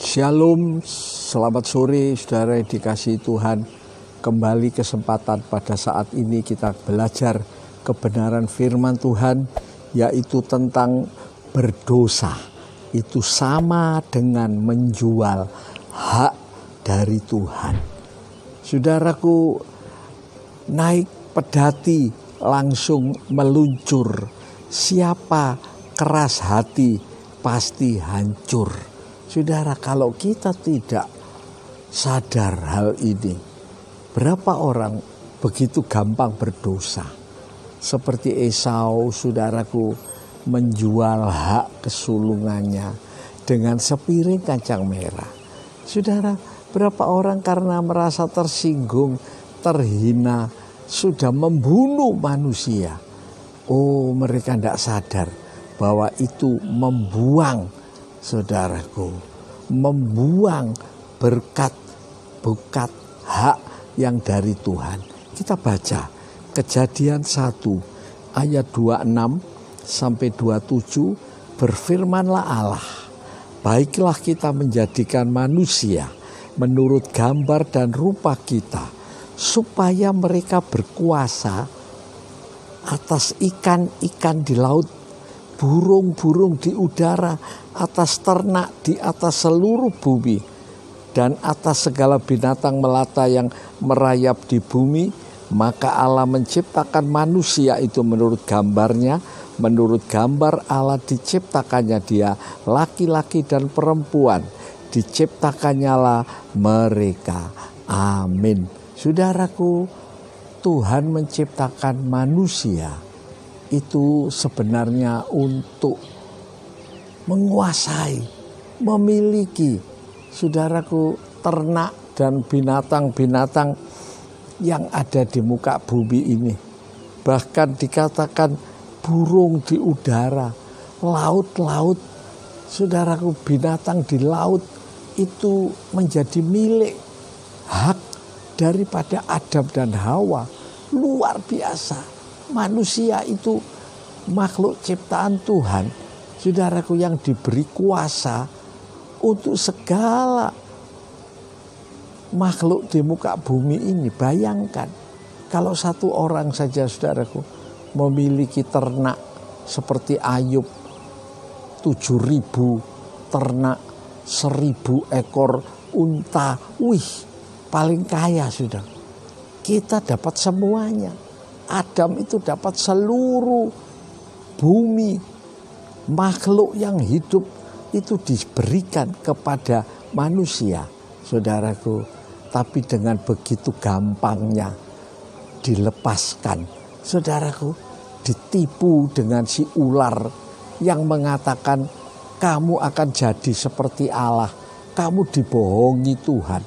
Shalom, selamat sore saudara yang dikasihi Tuhan. Kembali kesempatan pada saat ini kita belajar kebenaran firman Tuhan, yaitu tentang berdosa. Itu sama dengan menjual hak dari Tuhan. Saudaraku, naik pedati langsung meluncur. Siapa keras hati pasti hancur. Saudara, kalau kita tidak sadar hal ini, berapa orang begitu gampang berdosa. Seperti Esau, saudaraku, menjual hak kesulungannya dengan sepiring kacang merah. Saudara, berapa orang karena merasa tersinggung, terhina, sudah membunuh manusia. Oh, mereka tidak sadar bahwa itu membuang, saudaraku, membuang berkat hak yang dari Tuhan. Kita baca Kejadian 1 ayat 26 sampai 27, berfirmanlah Allah, baiklah kita menjadikan manusia menurut gambar dan rupa kita, supaya mereka berkuasa atas ikan-ikan di laut, burung-burung di udara, atas ternak di atas seluruh bumi, dan atas segala binatang melata yang merayap di bumi. Maka Allah menciptakan manusia itu menurut gambarnya, menurut gambar Allah diciptakannya dia, laki-laki dan perempuan diciptakannya lah mereka. Amin. Saudaraku, Tuhan menciptakan manusia itu sebenarnya untuk menguasai, memiliki, saudaraku, ternak dan binatang-binatang yang ada di muka bumi ini. Bahkan dikatakan burung di udara, laut-laut, saudaraku, binatang di laut itu menjadi milik, hak daripada Adam dan Hawa. Luar biasa. Manusia itu makhluk ciptaan Tuhan, saudaraku, yang diberi kuasa untuk segala makhluk di muka bumi ini. Bayangkan kalau satu orang saja, saudaraku, memiliki ternak seperti Ayub, 7.000 ternak, 1.000 ekor unta. Wih, paling kaya sudah. Kita dapat semuanya. Adam itu dapat seluruh bumi, makhluk yang hidup itu diberikan kepada manusia, saudaraku. Tapi dengan begitu gampangnya dilepaskan, saudaraku, ditipu dengan si ular yang mengatakan kamu akan jadi seperti Allah, kamu dibohongi Tuhan.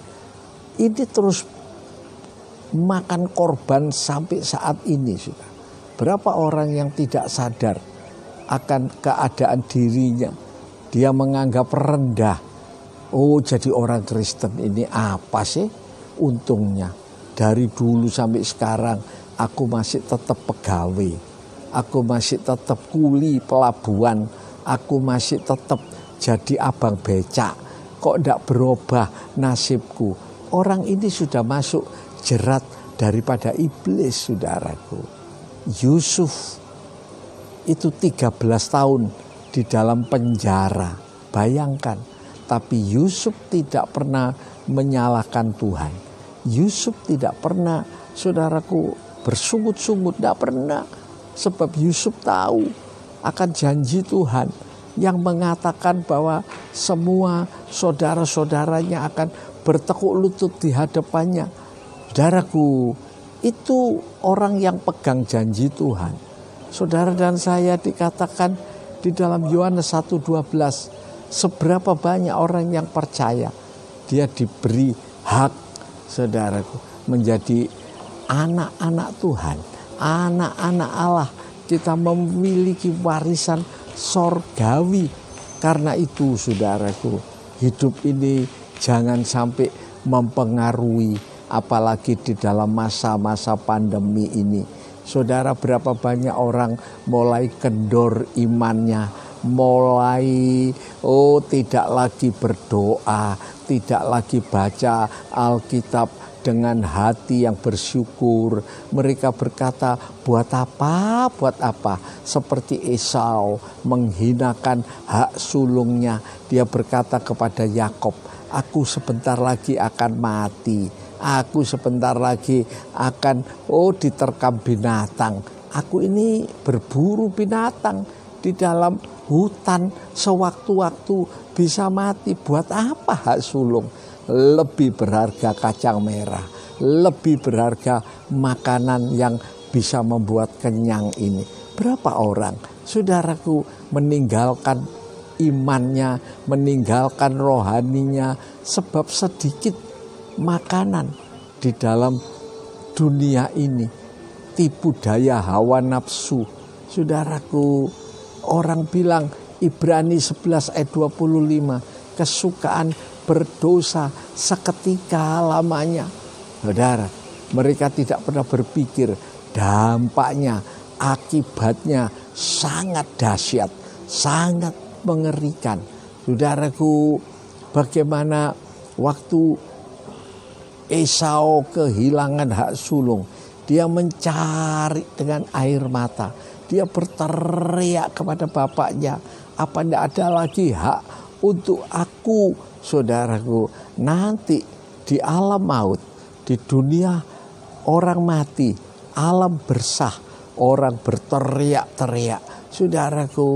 Ini terus makan korban sampai saat ini, sudah. Berapa orang yang tidak sadar akan keadaan dirinya, dia menganggap rendah. Oh, jadi orang Kristen ini apa sih untungnya? Dari dulu sampai sekarang aku masih tetap pegawai, aku masih tetap kuli pelabuhan, aku masih tetap jadi abang becak. Kok tidak berubah nasibku? Orang ini sudah masuk jerat daripada iblis, saudaraku. Yusuf itu 13 tahun di dalam penjara. Bayangkan. Tapi Yusuf tidak pernah menyalahkan Tuhan. Yusuf tidak pernah, saudaraku, bersungut-sungut. Tidak pernah. Sebab Yusuf tahu akan janji Tuhan yang mengatakan bahwa semua saudara-saudaranya akan bertekuk lutut di hadapannya. Saudaraku, itu orang yang pegang janji Tuhan. Saudara dan saya dikatakan di dalam Yohanes 1:12, seberapa banyak orang yang percaya, dia diberi hak, saudaraku, menjadi anak-anak Tuhan, anak-anak Allah. Kita memiliki warisan sorgawi. Karena itu, saudaraku, hidup ini jangan sampai mempengaruhi, apalagi di dalam masa-masa pandemi ini. Saudara, berapa banyak orang mulai kendor imannya mulai tidak lagi berdoa, tidak lagi baca Alkitab dengan hati yang bersyukur. Mereka berkata, buat apa? Seperti Esau menghinakan hak sulungnya. Dia berkata kepada Yakub, aku sebentar lagi akan mati. Aku sebentar lagi akan diterkam binatang. Aku ini berburu binatang di dalam hutan, sewaktu-waktu bisa mati. Buat apa hak sulung? Lebih berharga kacang merah, lebih berharga makanan yang bisa membuat kenyang ini. Berapa orang, saudaraku, meninggalkan imannya, meninggalkan rohaninya sebab sedikit makanan di dalam dunia ini, tipu daya hawa nafsu. Saudaraku, orang bilang Ibrani 11 ayat 25, kesukaan berdosa seketika lamanya. Saudara, mereka tidak pernah berpikir dampaknya, akibatnya sangat dahsyat, sangat mengerikan. Saudaraku, bagaimana waktu Esau kehilangan hak sulung, dia mencari dengan air mata. Dia berteriak kepada bapaknya, apa tidak ada lagi hak untuk aku? Saudaraku, nanti di alam maut, di dunia orang mati, alam bersah, orang berteriak-teriak. Saudaraku,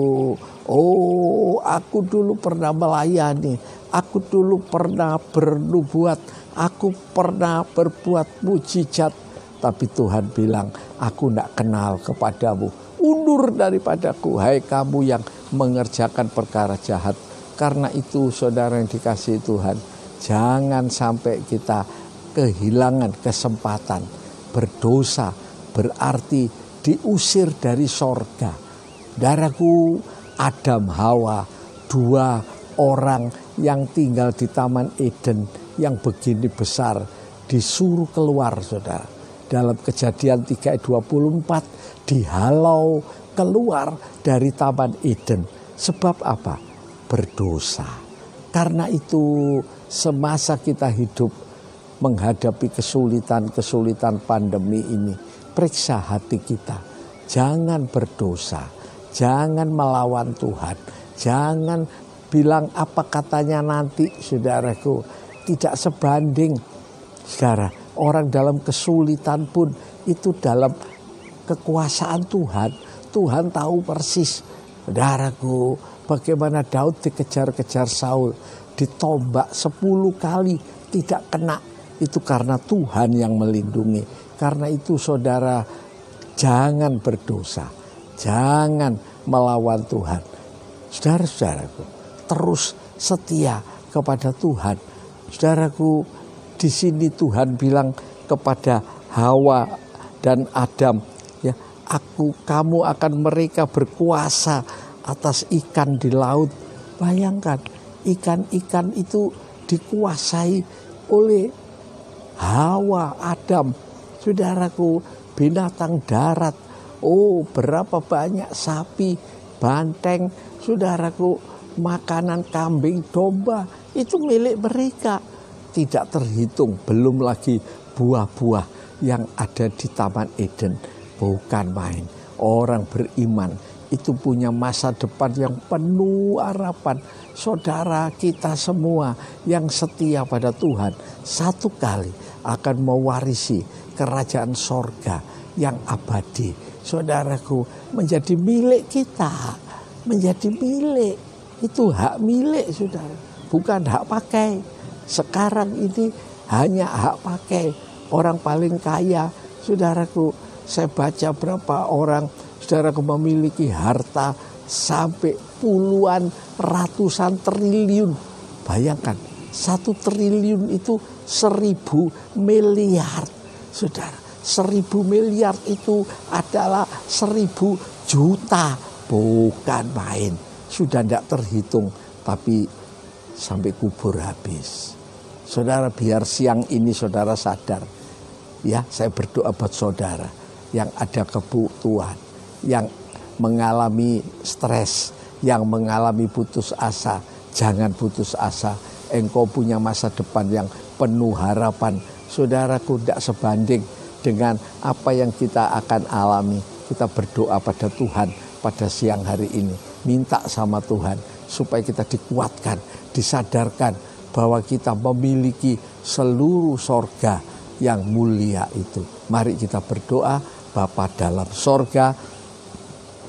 aku dulu pernah melayani, aku dulu pernah bernubuat, aku pernah berbuat mujizat. Tapi Tuhan bilang, aku tidak kenal kepadamu. Undur daripadaku, hai kamu yang mengerjakan perkara jahat. Karena itu saudara yang dikasihi Tuhan, jangan sampai kita kehilangan kesempatan. Berdosa berarti diusir dari sorga. Saudaraku, Adam Hawa, dua orang yang tinggal di Taman Eden yang begini besar, disuruh keluar, saudara. Dalam Kejadian 3:24 dihalau keluar dari Taman Eden. Sebab apa? Berdosa. Karena itu semasa kita hidup menghadapi kesulitan pandemi ini, periksa hati kita. Jangan berdosa, jangan melawan Tuhan, jangan bilang apa katanya nanti. Saudaraku, tidak sebanding. Saudara, orang dalam kesulitan pun itu dalam kekuasaan Tuhan. Tuhan tahu persis. Saudaraku, bagaimana Daud dikejar-kejar Saul, ditombak 10 kali tidak kena. Itu karena Tuhan yang melindungi. Karena itu saudara, jangan berdosa, jangan melawan Tuhan. Saudara-saudaraku, terus setia kepada Tuhan. Saudaraku, di sini Tuhan bilang kepada Hawa dan Adam, ya, kamu akan mereka berkuasa atas ikan di laut. Bayangkan, ikan-ikan itu dikuasai oleh Hawa, Adam. Saudaraku, binatang darat, berapa banyak sapi, banteng, saudaraku, makanan kambing, domba, itu milik mereka. Tidak terhitung, belum lagi buah-buah yang ada di Taman Eden. Bukan main. Orang beriman itu punya masa depan yang penuh harapan. Saudara kita semua yang setia pada Tuhan, satu kali akan mewarisi kerajaan sorga yang abadi. Saudaraku, menjadi milik kita. Menjadi milik. Itu hak milik, saudara. Bukan hak pakai. Sekarang ini hanya hak pakai. Orang paling kaya, saudaraku, saya baca berapa orang, saudaraku, memiliki harta sampai puluhan, ratusan triliun. Bayangkan, 1 triliun itu 1000 miliar. Saudara, 1000 miliar itu adalah 1000 juta. Bukan main. Sudah tidak terhitung, tapi sampai kubur habis. Saudara, biar siang ini saudara sadar. Ya, saya berdoa buat saudara yang ada kebutuhan, yang mengalami stres, yang mengalami putus asa, jangan putus asa. Engkau punya masa depan yang penuh harapan. Saudaraku, tidak sebanding dengan apa yang kita akan alami. Kita berdoa pada Tuhan pada siang hari ini. Minta sama Tuhan supaya kita dikuatkan, disadarkan bahwa kita memiliki seluruh sorga yang mulia itu. Mari kita berdoa. Bapa dalam sorga,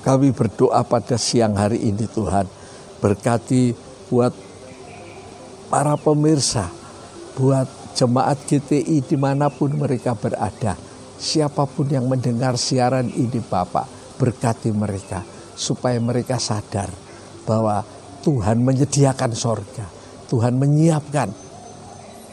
kami berdoa pada siang hari ini Tuhan. Berkati buat para pemirsa, buat jemaat GTI dimanapun mereka berada. Siapapun yang mendengar siaran ini Bapak, berkati mereka. Supaya mereka sadar bahwa Tuhan menyediakan sorga. Tuhan menyiapkan,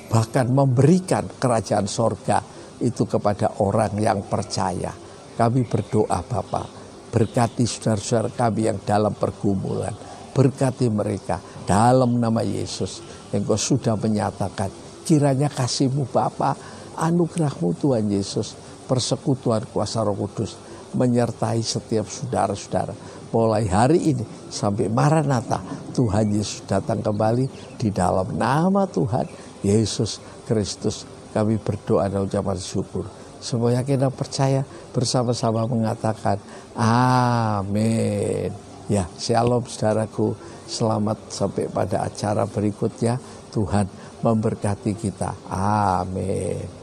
bahkan memberikan kerajaan sorga itu kepada orang yang percaya. Kami berdoa Bapa, berkati saudara-saudara kami yang dalam pergumulan. Berkati mereka dalam nama Yesus. Engkau sudah menyatakan, kiranya kasih-Mu Bapa, anugerah-Mu Tuhan Yesus, persekutuan kuasa Roh Kudus menyertai setiap saudara-saudara. Mulai hari ini sampai Maranatha, Tuhan Yesus datang kembali. Di dalam nama Tuhan Yesus Kristus kami berdoa dan ucapan syukur. Semuanya kita percaya bersama-sama mengatakan amin. Ya, shalom saudaraku. Selamat sampai pada acara berikutnya. Tuhan memberkati kita. Amin.